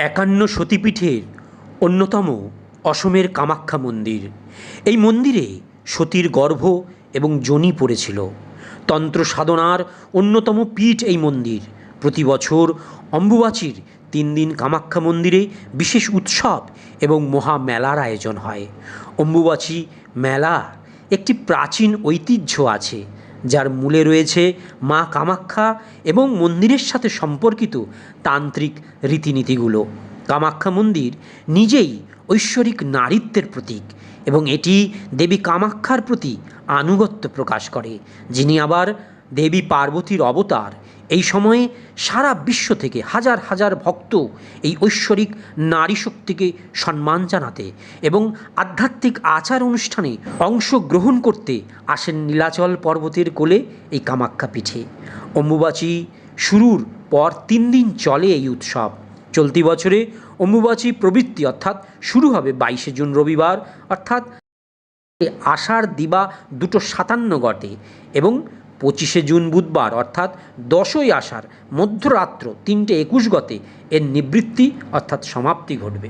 একান্ন সতীপীঠের অন্যতম অসমের কামাখ্যা মন্দির। এই মন্দিরে সতীর গর্ভ এবং যোনি পড়েছিল। তন্ত্র সাধনার অন্যতম পীঠ এই মন্দির। প্রতি বছর অম্বুবাচীর 3 দিন কামাখ্যা মন্দিরে বিশেষ উৎসব এবং মহামেলার আয়োজন হয়। অম্বুবাচী মেলা একটি প্রাচীন ঐতিহ্য আছে, যার মূলে রয়েছে মা কামাখ্যা এবং মন্দিরের সাথে সম্পর্কিত তান্ত্রিক রীতিনীতিগুলো। কামাখ্যা মন্দির নিজেই ঐশ্বরিক নারীত্বের প্রতীক এবং এটি দেবী কামাখ্যার প্রতি আনুগত্য প্রকাশ করে, যিনি আবার দেবী পার্বতীর অবতার। এই সময়ে সারা বিশ্ব থেকে হাজার হাজার ভক্ত এই ঐশ্বরিক নারী শক্তিকে সম্মান জানাতে এবং আধ্যাত্মিক আচার অনুষ্ঠানে অংশগ্রহণ করতে আসেন নীলাচল পর্বতের কোলে এই কামাখ্যা পীঠে। অম্বুবাচী শুরুর পর 3 দিন চলে এই উৎসব। চলতি বছরে অম্বুবাচী প্রবৃত্তি অর্থাৎ শুরু হবে 22শে জুন রবিবার অর্থাৎ আষাঢ় দিবা 2:57 গতে এবং 25শে জুন বুধবার অর্থাৎ 10ই আষাঢ় মধ্যরাত্র 3:21 গতে এর নিবৃত্তি অর্থাৎ সমাপ্তি ঘটবে।